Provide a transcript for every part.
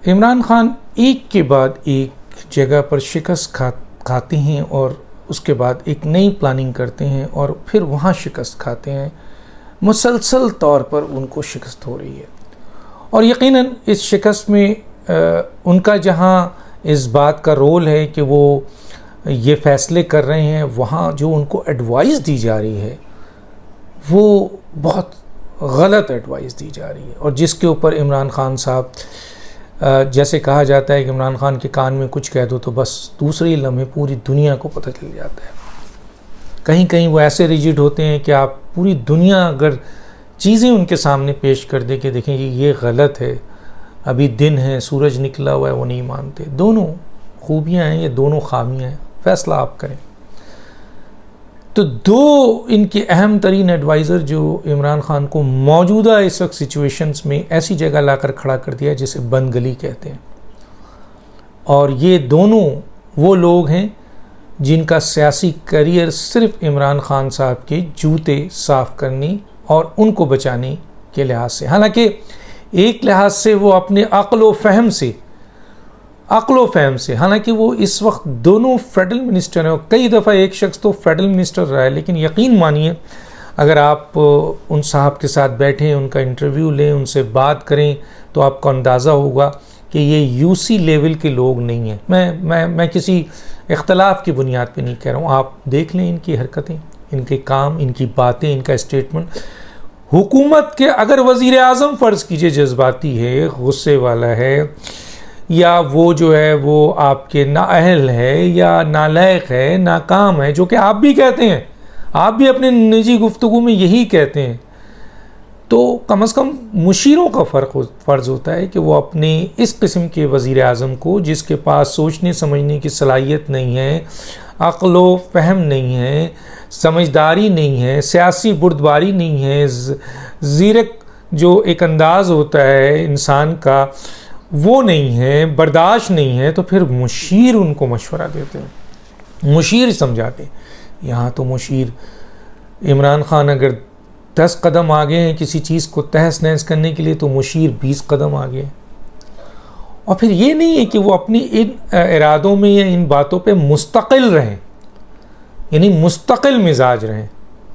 عمران خان ایک کے بعد ایک جگہ پر شکست کھاتے ہیں اور اس کے بعد ایک نئی پلاننگ کرتے ہیں اور پھر وہاں شکست کھاتے ہیں. مسلسل طور پر ان کو شکست ہو رہی ہے اور یقیناً اس شکست میں ان کا جہاں اس بات کا رول ہے کہ وہ یہ فیصلے کر رہے ہیں، وہاں جو ان کو ایڈوائز دی جا رہی ہے وہ بہت غلط ایڈوائز دی جا رہی ہے، اور جس کے اوپر عمران خان صاحب جیسے کہا جاتا ہے کہ عمران خان کے کان میں کچھ کہہ دو تو بس دوسرے لمحے پوری دنیا کو پتہ چل جاتا ہے. کہیں کہیں وہ ایسے ریجڈ ہوتے ہیں کہ آپ پوری دنیا اگر چیزیں ان کے سامنے پیش کر دے کہ دیکھیں یہ غلط ہے، ابھی دن ہے، سورج نکلا ہوا ہے، وہ نہیں مانتے. دونوں خوبیاں ہیں، یہ دونوں خامیاں ہیں، فیصلہ آپ کریں. تو دو ان کے اہم ترین ایڈوائزر جو عمران خان کو موجودہ اس وقت سچویشنز میں ایسی جگہ لا کر کھڑا کر دیا جسے بند گلی کہتے ہیں، اور یہ دونوں وہ لوگ ہیں جن کا سیاسی کیریئر صرف عمران خان صاحب کے جوتے صاف کرنے اور ان کو بچانے کے لحاظ سے، حالانکہ ایک لحاظ سے وہ اپنے عقل و فہم سے حالانکہ وہ اس وقت دونوں فیڈرل منسٹر ہیں، اور کئی دفعہ ایک شخص تو فیڈرل منسٹر رہا ہے، لیکن یقین مانیے اگر آپ ان صاحب کے ساتھ بیٹھیں، ان کا انٹرویو لیں، ان سے بات کریں تو آپ کو اندازہ ہوگا کہ یہ یو سی لیول کے لوگ نہیں ہیں. میں کسی اختلاف کی بنیاد پہ نہیں کہہ رہا ہوں، آپ دیکھ لیں ان کی حرکتیں، ان کے کام، ان کی باتیں، ان کا اسٹیٹمنٹ. حکومت کے اگر وزیر اعظم فرض کیجئے جذباتی ہے، غصے والا ہے، یا وہ جو ہے وہ آپ کے نااہل ہے یا نالائق ہے، ناکام ہے، جو کہ آپ بھی کہتے ہیں، آپ بھی اپنے نجی گفتگو میں یہی کہتے ہیں، تو کم از کم مشیروں کا فرض ہوتا ہے کہ وہ اپنے اس قسم کے وزیر اعظم کو، جس کے پاس سوچنے سمجھنے کی صلاحیت نہیں ہے، عقل و فہم نہیں ہے، سمجھداری نہیں ہے، سیاسی بردباری نہیں ہے، زیرک جو ایک انداز ہوتا ہے انسان کا وہ نہیں ہے، برداشت نہیں ہے، تو پھر مشیر ان کو مشورہ دیتے ہیں، مشیر سمجھاتے ہیں. یہاں تو مشیر عمران خان اگر 10 قدم آگے ہیں کسی چیز کو تہس نہس کرنے کے لیے، تو مشیر 20 قدم آگے ہیں. اور پھر یہ نہیں ہے کہ وہ اپنی ان ارادوں میں یا ان باتوں پہ مستقل رہیں، یعنی مستقل مزاج رہیں،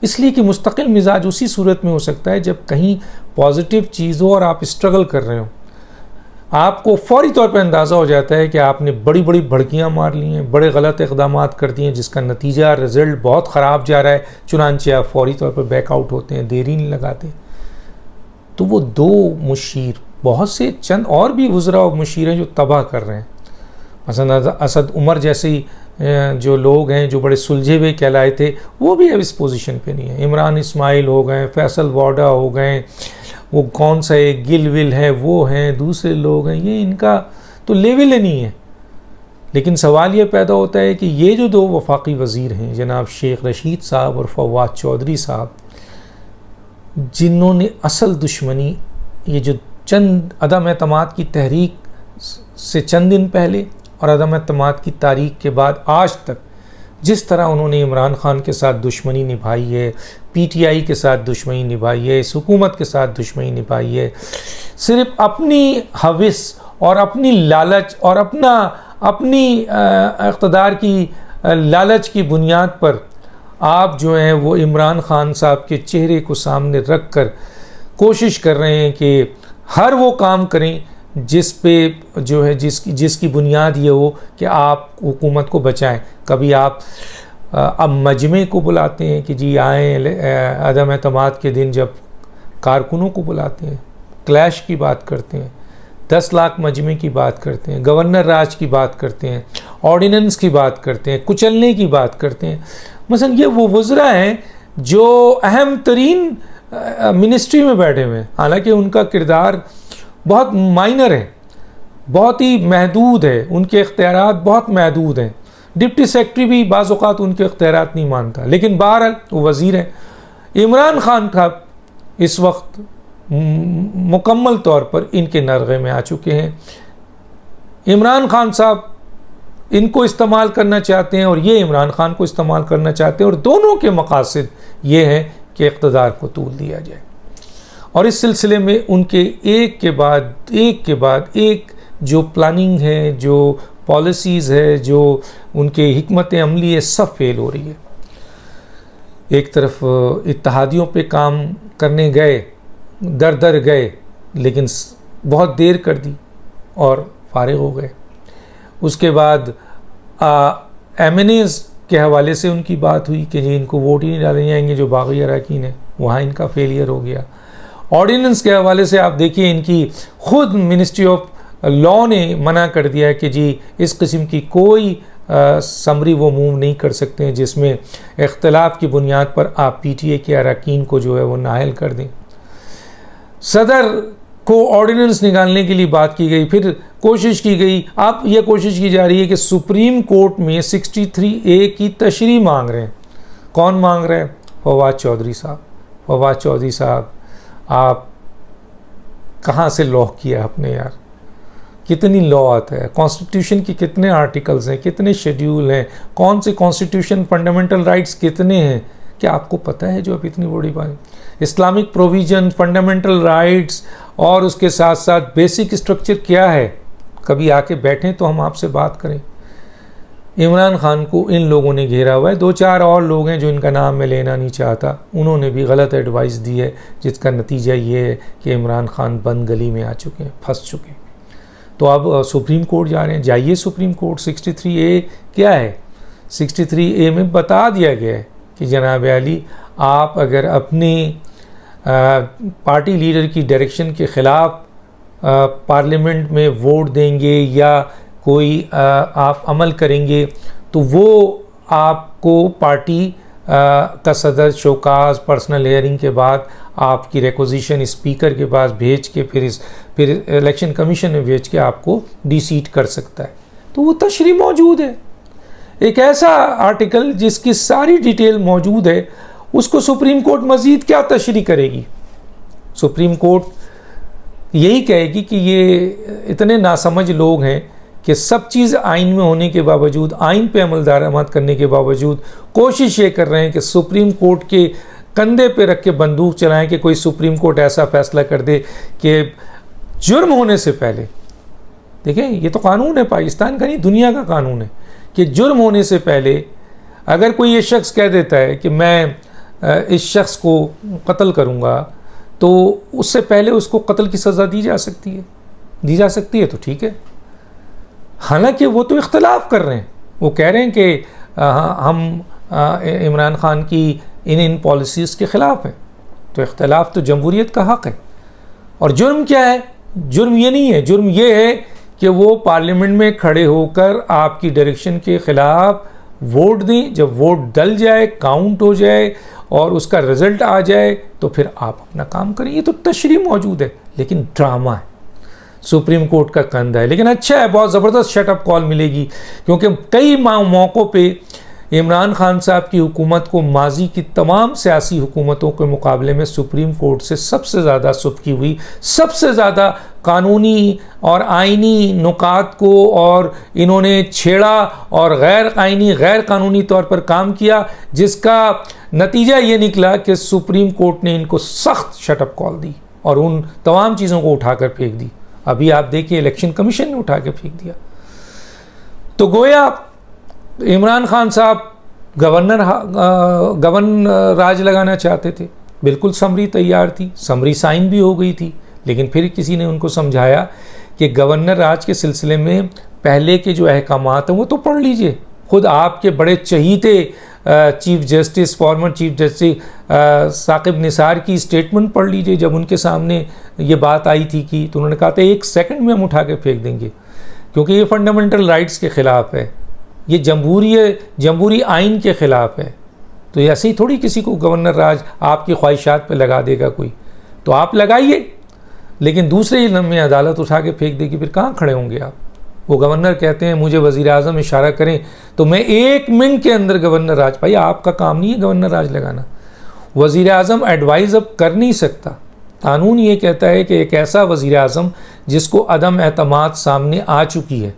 اس لیے کہ مستقل مزاج اسی صورت میں ہو سکتا ہے جب کہیں پازیٹیو چیز ہو اور آپ اسٹرگل کر رہے ہو. آپ کو فوری طور پہ اندازہ ہو جاتا ہے کہ آپ نے بڑی بڑی بھڑکیاں مار لی ہیں، بڑے غلط اقدامات کر دیے ہیں، جس کا نتیجہ رزلٹ بہت خراب جا رہا ہے، چنانچہ آپ فوری طور پہ بیک آؤٹ ہوتے ہیں، دیری نہیں لگاتے. تو وہ دو مشیر، بہت سے چند اور بھی وزراء و مشیر ہیں جو تباہ کر رہے ہیں. مثلا اسد عمر جیسے جو لوگ ہیں جو بڑے سلجھے ہوئے کہلائے تھے، وہ بھی اب اس پوزیشن پہ نہیں ہیں. عمران اسماعیل ہو گئے، فیصل واڈا ہو گئے، وہ کون سا ایک گل ول ہے وہ ہیں، دوسرے لوگ ہیں، یہ ان کا تو لیول ہی نہیں ہے. لیکن سوال یہ پیدا ہوتا ہے کہ یہ جو دو وفاقی وزیر ہیں جناب شیخ رشید صاحب اور فواد چودھری صاحب، جنہوں نے اصل دشمنی یہ جو چند عدم اعتماد کی تحریک سے چند دن پہلے اور عدم اعتماد کی تاریخ کے بعد آج تک جس طرح انہوں نے عمران خان کے ساتھ دشمنی نبھائی ہے، پی ٹی آئی کے ساتھ دشمنی نبھائی ہے، اس حکومت کے ساتھ دشمنی نبھائی ہے، صرف اپنی ہوس اور اپنی لالچ اور اپنی اقتدار کی لالچ کی بنیاد پر آپ جو ہیں وہ عمران خان صاحب کے چہرے کو سامنے رکھ کر کوشش کر رہے ہیں کہ ہر وہ کام کریں جس پہ جو ہے جس کی بنیاد یہ ہو کہ آپ حکومت کو بچائیں. کبھی آپ اب مجمع کو بلاتے ہیں کہ جی آئیں، عدم اعتماد کے دن جب کارکنوں کو بلاتے ہیں، کلیش کی بات کرتے ہیں، 10 لاکھ مجمع کی بات کرتے ہیں، گورنر راج کی بات کرتے ہیں، آرڈیننس کی بات کرتے ہیں، کچلنے کی بات کرتے ہیں. مثلا یہ وہ وزراء ہیں جو اہم ترین منسٹری میں بیٹھے ہوئے ہیں، حالانکہ ان کا کردار بہت مائنر ہے، بہت ہی محدود ہے، ان کے اختیارات بہت محدود ہیں. ڈپٹی سیکرٹری بھی بعض اوقات ان کے اختیارات نہیں مانتا، لیکن بہرحال وہ وزیر ہیں. عمران خان صاحب اس وقت مکمل طور پر ان کے نرغے میں آ چکے ہیں. عمران خان صاحب ان کو استعمال کرنا چاہتے ہیں اور یہ عمران خان کو استعمال کرنا چاہتے ہیں، اور دونوں کے مقاصد یہ ہیں کہ اقتدار کو طول دیا جائے. اور اس سلسلے میں ان کے ایک کے بعد ایک جو پلاننگ ہے، جو پالیسیز ہے، جو ان کے حکمت عملی ہے، سب فیل ہو رہی ہے. ایک طرف اتحادیوں پہ کام کرنے گئے، در گئے، لیکن بہت دیر کر دی اور فارغ ہو گئے. اس کے بعد ایم این ایز کے حوالے سے ان کی بات ہوئی کہ جی ان کو ووٹ ہی نہیں ڈالے جائیں گے جو باغی اراکین ہیں، وہاں ان کا فیلئر ہو گیا. آرڈیننس کے حوالے سے آپ دیکھیے ان کی خود منسٹری آف لاء نے منع کر دیا ہے کہ جی اس قسم کی کوئی سمری وہ موو نہیں کر سکتے ہیں جس میں اختلاف کی بنیاد پر آپ پی ٹی اے کے اراکین کو جو ہے وہ نااہل کر دیں. صدر کو آرڈیننس نکالنے کے لیے بات کی گئی، پھر کوشش کی گئی. اب یہ کوشش کی جا رہی ہے کہ سپریم کورٹ میں 63A کی تشریح مانگ رہے ہیں. کون مانگ رہے ہیں؟ فواد چودھری صاحب. فواد چودھری صاحب، آپ کہاں سے لا کیا آپ نے یار؟ کتنی لا آتا ہے؟ کانسٹیٹیوشن کی کتنے آرٹیکلز ہیں، کتنے شیڈیول ہیں، کون سے کانسٹیٹیوشن فنڈامنٹل رائٹس کتنے ہیں؟ کیا آپ کو پتہ ہے جو اب اتنی بڑی بات؟ اسلامک پروویژن، فنڈامنٹل رائٹس اور اس کے ساتھ ساتھ بیسک اسٹرکچر کیا ہے؟ کبھی آ کے بیٹھیں تو ہم آپ سے بات کریں. عمران خان کو ان لوگوں نے گھیرا ہوا ہے. 2-4 اور لوگ ہیں جو ان کا نام میں لینا نہیں چاہتا، انہوں نے بھی غلط ایڈوائس دی ہے، جس کا نتیجہ یہ ہے کہ عمران خان بند گلی میں آ چکے ہیں، پھنس چکے ہیں. تو اب سپریم کورٹ جا رہے ہیں. جائیے سپریم کورٹ. 63A کیا ہے؟ 63A میں بتا دیا گیا ہے کہ جناب عالی، آپ اگر اپنی پارٹی لیڈر کی ڈائریکشن کے خلاف پارلیمنٹ میں ووٹ دیں گے یا کوئی آپ عمل کریں گے تو وہ آپ کو پارٹی کا صدر شوکاز پرسنل ہیئرنگ کے بعد آپ کی ریکوزیشن اسپیکر کے پاس بھیج کے پھر الیکشن کمیشن میں بھیج کے آپ کو ڈی سیٹ کر سکتا ہے. تو وہ تشریح موجود ہے. ایک ایسا آرٹیکل جس کی ساری ڈیٹیل موجود ہے، اس کو سپریم کورٹ مزید کیا تشریح کرے گی؟ سپریم کورٹ یہی کہے گی کہ یہ اتنے ناسمجھ لوگ ہیں کہ سب چیز آئین میں ہونے کے باوجود، آئین پہ عمل درآمد کرنے کے باوجود کوشش یہ کر رہے ہیں کہ سپریم کورٹ کے کندھے پہ رکھ کے بندوق چلائیں کہ کوئی سپریم کورٹ ایسا فیصلہ کر دے کہ جرم ہونے سے پہلے، دیکھیں یہ تو قانون ہے پاکستان کا نہیں، دنیا کا قانون ہے کہ جرم ہونے سے پہلے اگر کوئی یہ شخص کہہ دیتا ہے کہ میں اس شخص کو قتل کروں گا تو اس سے پہلے اس کو قتل کی سزا دی جا سکتی ہے تو ٹھیک ہے. حالانکہ وہ تو اختلاف کر رہے ہیں، وہ کہہ رہے ہیں کہ ہم عمران خان کی ان پالیسیز کے خلاف ہیں. تو اختلاف تو جمہوریت کا حق ہے. اور جرم کیا ہے؟ جرم یہ نہیں ہے، جرم یہ ہے کہ وہ پارلیمنٹ میں کھڑے ہو کر آپ کی ڈائریکشن کے خلاف ووٹ دیں. جب ووٹ ڈل جائے، کاؤنٹ ہو جائے اور اس کا رزلٹ آ جائے تو پھر آپ اپنا کام کریں. یہ تو تشریح موجود ہے، لیکن ڈرامہ ہے، سپریم کورٹ کا کندھا ہے. لیکن اچھا ہے، بہت زبردست شٹ اپ کال ملے گی، کیونکہ کئی موقعوں پہ عمران خان صاحب کی حکومت کو ماضی کی تمام سیاسی حکومتوں کے مقابلے میں سپریم کورٹ سے سب سے زیادہ سبکی ہوئی، سب سے زیادہ قانونی اور آئینی نکات کو اور انہوں نے چھیڑا اور غیر آئینی، غیر قانونی طور پر کام کیا، جس کا نتیجہ یہ نکلا کہ سپریم کورٹ نے ان کو سخت شٹ اپ کال دی اور ان تمام چیزوں کو اٹھا کر پھینک دی. ابھی آپ دیکھیے الیکشن کمیشن نے اٹھا کے پھینک دیا. تو گویا عمران خان صاحب گورنر راج لگانا چاہتے تھے. بالکل سمری تیار تھی، سمری سائن بھی ہو گئی تھی، لیکن پھر کسی نے ان کو سمجھایا کہ گورنر راج کے سلسلے میں پہلے کے جو احکامات ہیں وہ تو پڑھ لیجئے. خود آپ کے بڑے چہیتے chief justice, former chief justice Saqib Nisar کی اسٹیٹمنٹ پڑھ لیجئے. جب ان کے سامنے یہ بات آئی تھی کہ تو انہوں نے کہا تھا 1 سیکنڈ میں ہم اٹھا کے پھینک دیں گے، کیونکہ یہ فنڈامنٹل رائٹس کے خلاف ہے، یہ جمہوری آئین کے خلاف ہے. تو ایسے ہی تھوڑی کسی کو گورنر راج آپ کی خواہشات پہ لگا دے گا کوئی. تو آپ لگائیے، لیکن دوسرے ہی لمحے عدالت اٹھا کے پھینک دے گی، پھر کہاں کھڑے ہوں گے آپ؟ وہ گورنر کہتے ہیں مجھے وزیر اعظم اشارہ کریں تو میں 1 منٹ کے اندر گورنر راج. بھائی آپ کا کام نہیں ہے گورنر راج لگانا. وزیر اعظم ایڈوائز اب کر نہیں سکتا. قانون یہ کہتا ہے کہ ایک ایسا وزیر اعظم جس کو عدم اعتماد سامنے آ چکی ہے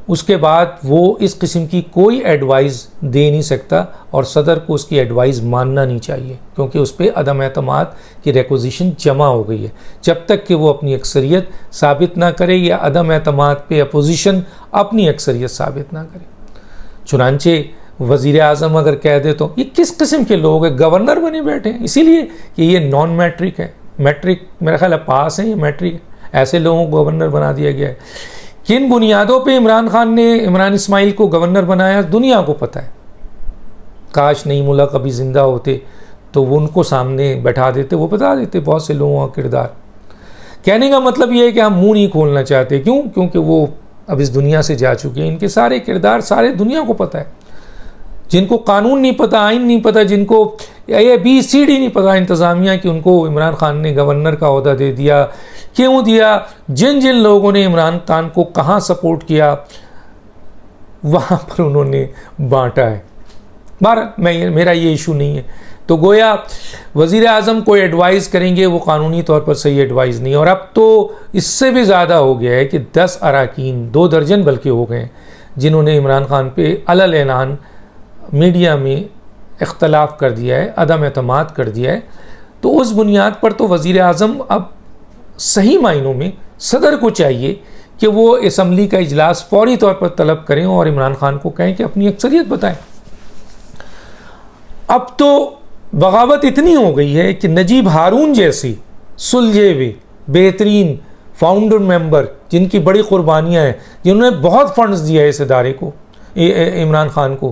اس کے بعد وہ اس قسم کی کوئی ایڈوائز دے نہیں سکتا، اور صدر کو اس کی ایڈوائز ماننا نہیں چاہیے، کیونکہ اس پہ عدم اعتماد کی ریکوزیشن جمع ہو گئی ہے۔ جب تک کہ وہ اپنی اکثریت ثابت نہ کرے یا عدم اعتماد پہ اپوزیشن اپنی اکثریت ثابت نہ کرے۔ چنانچہ وزیر اعظم اگر کہہ دے تو یہ کس قسم کے لوگ ہیں، گورنر بنے بیٹھے ہیں، اسی لیے کہ یہ نان میٹرک ہے، میٹرک میرا خیال ہے پاس ہیں، یہ میٹرک ہے، ایسے لوگوں کو گورنر بنا دیا گیا ہے۔ کن بنیادوں پہ عمران خان نے عمران اسماعیل کو گورنر بنایا دنیا کو پتہ ہے۔ کاش نئی ملا کبھی زندہ ہوتے تو وہ ان کو سامنے بیٹھا دیتے، وہ بتا دیتے بہت سے لوگوں کا کردار۔ کہنے کا مطلب یہ ہے کہ ہم منہ نہیں کھولنا چاہتے، کیوں؟ کیونکہ وہ اب اس دنیا سے جا چکے ہیں، ان کے سارے کردار سارے دنیا کو پتہ ہے۔ جن کو قانون نہیں پتہ، آئین نہیں پتہ، جن کو ABCD نہیں پتہ انتظامیہ کی، ان کو عمران خان نے گورنر کا عہدہ دے دیا۔ کیوں دیا؟ جن جن لوگوں نے عمران خان کو کہاں سپورٹ کیا وہاں پر انہوں نے بانٹا ہے۔ بہرحال میرا یہ ایشو نہیں ہے۔ تو گویا وزیر اعظم کوئی ایڈوائز کریں گے وہ قانونی طور پر صحیح ایڈوائز نہیں، اور اب تو اس سے بھی زیادہ ہو گیا ہے کہ 10 اراکین، 2 درجن بلکہ ہو گئے ہیں، جنہوں نے عمران خان پہ علل اعلان میڈیا میں اختلاف کر دیا ہے، عدم اعتماد کر دیا ہے۔ تو اس بنیاد پر تو وزیر اعظم اب صحیح معنوں میں صدر کو چاہیے کہ وہ اسمبلی کا اجلاس فوری طور پر طلب کریں اور عمران خان کو کہیں کہ اپنی اکثریت بتائیں۔ اب تو بغاوت اتنی ہو گئی ہے کہ نجیب ہارون جیسی سلجھے ہوئے بہترین فاؤنڈر ممبر، جن کی بڑی قربانیاں ہیں، جنہوں نے بہت فنڈز دیا ہے اس ادارے کو، عمران خان کو،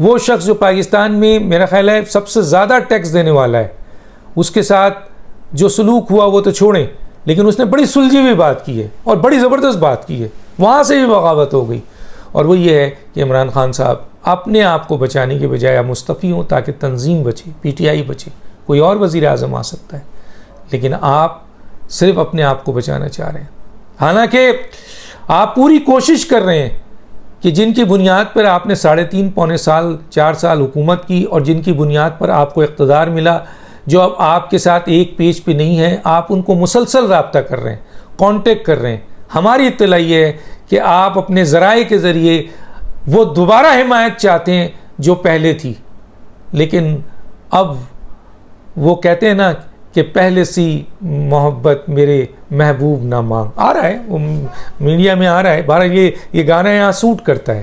وہ شخص جو پاکستان میں میرا خیال ہے سب سے زیادہ ٹیکس دینے والا ہے، اس کے ساتھ جو سلوک ہوا وہ تو چھوڑیں، لیکن اس نے بڑی سلجھی ہوئی بات کی ہے اور بڑی زبردست بات کی ہے، وہاں سے بھی بغاوت ہو گئی۔ اور وہ یہ ہے کہ عمران خان صاحب اپنے آپ کو بچانے کے بجائے آپ مستعفی ہوں تاکہ تنظیم بچے، PTI بچے، کوئی اور وزیر اعظم آ سکتا ہے، لیکن آپ صرف اپنے آپ کو بچانا چاہ رہے ہیں۔ حالانکہ آپ پوری کوشش کر رہے ہیں کہ جن کی بنیاد پر آپ نے 3.5 پونے سال 4 سال حکومت کی، اور جن کی بنیاد پر آپ کو اقتدار ملا، جو اب آپ کے ساتھ ایک پیج پہ نہیں ہیں، آپ ان کو مسلسل رابطہ کر رہے ہیں، کانٹیکٹ کر رہے ہیں۔ ہماری اطلاع یہ ہے کہ آپ اپنے ذرائع کے ذریعے وہ دوبارہ حمایت چاہتے ہیں جو پہلے تھی، لیکن اب وہ کہتے ہیں نا کہ پہلے سی محبت میرے محبوب نہ مانگ، آ رہا ہے وہ میڈیا میں آ رہا ہے، بہرحال یہ گانا یہاں سوٹ کرتا ہے۔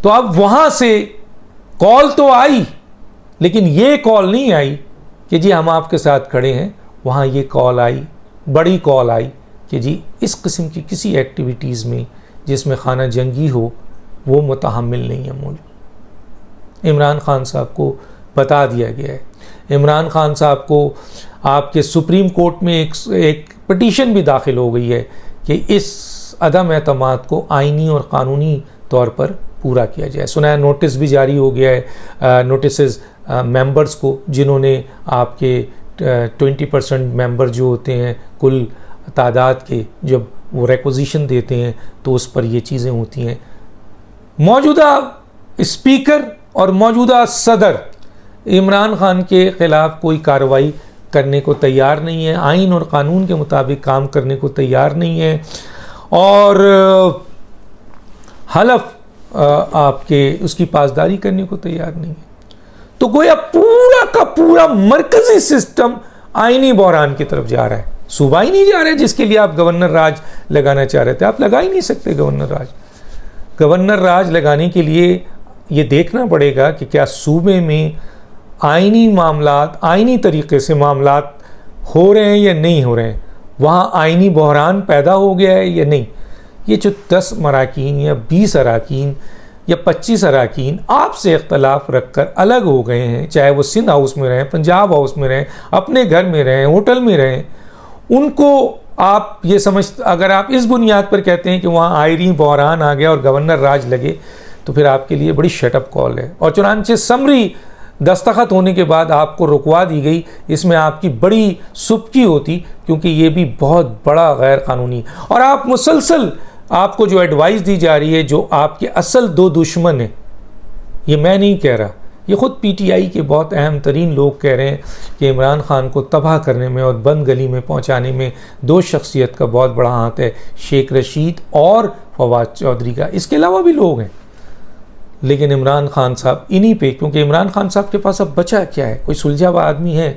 تو اب وہاں سے کال تو آئی، لیکن یہ کال نہیں آئی کہ جی ہم آپ کے ساتھ کھڑے ہیں، وہاں یہ کال آئی، بڑی کال آئی کہ جی اس قسم کی کسی ایکٹیویٹیز میں جس میں خانہ جنگی ہو وہ متحمل نہیں ہے ملک۔ عمران خان صاحب کو بتا دیا گیا ہے، عمران خان صاحب کو آپ کے سپریم کورٹ میں ایک پٹیشن بھی داخل ہو گئی ہے کہ اس عدم اعتماد کو آئینی اور قانونی طور پر پورا کیا جائے۔ سنا ہے نوٹس بھی جاری ہو گیا ہے، نوٹسز ممبرز کو، جنہوں نے آپ کے 20% ممبر جو ہوتے ہیں کل تعداد کے، جب وہ ریکوزیشن دیتے ہیں تو اس پر یہ چیزیں ہوتی ہیں۔ موجودہ اسپیکر اور موجودہ صدر عمران خان کے خلاف کوئی کارروائی کرنے کو تیار نہیں ہے، آئین اور قانون کے مطابق کام کرنے کو تیار نہیں ہے، اور حلف آپ کے اس کی پاسداری کرنے کو تیار نہیں ہے۔ تو گویا پورا کا پورا مرکزی سسٹم آئینی بحران کی طرف جا رہا ہے، صوبہ ہی نہیں جا رہا ہے جس کے لیے آپ گورنر راج لگانا چاہ رہے تھے۔ آپ لگا ہی نہیں سکتے گورنر راج۔ گورنر راج لگانے کے لیے یہ دیکھنا پڑے گا کہ کیا صوبے میں آئینی معاملات، آئینی طریقے سے معاملات ہو رہے ہیں یا نہیں ہو رہے ہیں، وہاں آئینی بحران پیدا ہو گیا ہے یا نہیں۔ یہ جو 10 اراکین یا 20 اراکین یا 25 اراکین آپ سے اختلاف رکھ کر الگ ہو گئے ہیں، چاہے وہ سندھ ہاؤس میں رہیں، پنجاب ہاؤس میں رہیں، اپنے گھر میں رہیں، ہوٹل میں رہیں، ان کو آپ یہ اگر آپ اس بنیاد پر کہتے ہیں کہ وہاں آئینی بحران آ گیا اور گورنر راج لگے، تو پھر آپ کے لیے بڑی شٹ اپ کال ہے۔ اور چنانچہ سمری دستخط ہونے کے بعد آپ کو رکوا دی گئی، اس میں آپ کی بڑی سبکی ہوتی، کیونکہ یہ بھی بہت بڑا غیر قانونی، اور آپ مسلسل آپ کو جو ایڈوائز دی جا رہی ہے، جو آپ کے اصل 2 دشمن ہیں، یہ میں نہیں کہہ رہا، یہ خود پی ٹی آئی کے بہت اہم ترین لوگ کہہ رہے ہیں کہ عمران خان کو تباہ کرنے میں اور بند گلی میں پہنچانے میں دو شخصیت کا بہت بڑا ہاتھ ہے، شیخ رشید اور فواد چودھری کا، اس کے علاوہ بھی لوگ ہیں، لیکن عمران خان صاحب انہی پہ، کیونکہ عمران خان صاحب کے پاس اب بچا کیا ہے؟ کوئی سلجھا ہوا آدمی ہے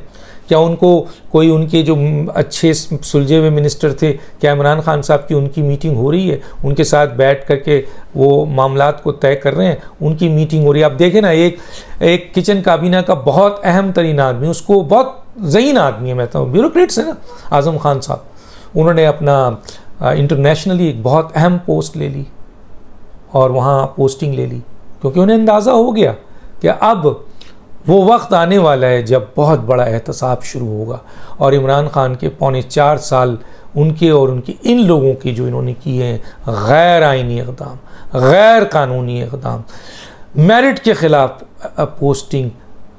کیا؟ ان کو کوئی ان کے جو اچھے سلجھے ہوئے منسٹر تھے، کیا عمران خان صاحب کی ان کی میٹنگ ہو رہی ہے؟ ان کے ساتھ بیٹھ کر کے وہ معاملات کو طے کر رہے ہیں، ان کی میٹنگ ہو رہی ہے؟ اب دیکھیں نا، ایک کچن کابینہ کا بہت اہم ترین آدمی، اس کو بہت ذہین آدمی ہے، میں تو بیوروکریٹس ہے نا، اعظم خان صاحب، انہوں نے اپنا انٹرنیشنلی ایک بہت اہم پوسٹ لے لی اور وہاں پوسٹنگ لے لی، کیونکہ انہیں اندازہ ہو گیا کہ اب وہ وقت آنے والا ہے جب بہت بڑا احتساب شروع ہوگا، اور عمران خان کے 4.25 سال ان کے اور ان کے ان لوگوں کی جو انہوں نے کیے ہیں غیر آئینی اقدام، غیر قانونی اقدام، میرٹ کے خلاف پوسٹنگ،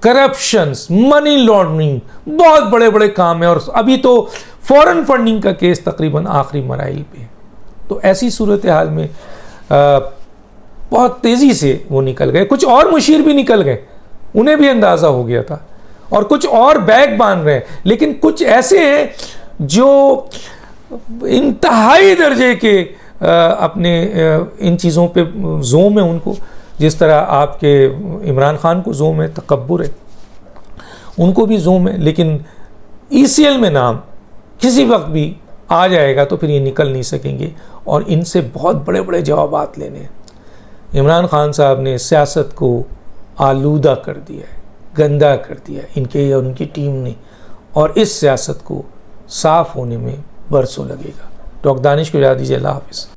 کرپشنز، منی لانڈرنگ، بہت بڑے بڑے کام ہیں، اور ابھی تو فورن فنڈنگ کا کیس تقریباً آخری مراحل پہ ہے۔ تو ایسی صورتحال میں بہت تیزی سے وہ نکل گئے، کچھ اور مشیر بھی نکل گئے، انہیں بھی اندازہ ہو گیا تھا، اور کچھ اور بیگ باندھ رہے ہیں، لیکن کچھ ایسے ہیں جو انتہائی درجے کے اپنے ان چیزوں پہ زوم ہے ان کو، جس طرح آپ کے عمران خان کو زوم ہے، تکبر ہے، ان کو بھی زوم ہے، لیکن ای سی ایل میں نام کسی وقت بھی آ جائے گا تو پھر یہ نکل نہیں سکیں گے، اور ان سے بہت بڑے بڑے جوابات لینے ہیں۔ عمران خان صاحب نے سیاست کو آلودہ کر دیا ہے، گندا کر دیا ہے ان کے اور ان کی ٹیم نے، اور اس سیاست کو صاف ہونے میں برسوں لگے گا۔ ڈاکٹر دانش کو اجازت دیجیے، اللہ حافظ۔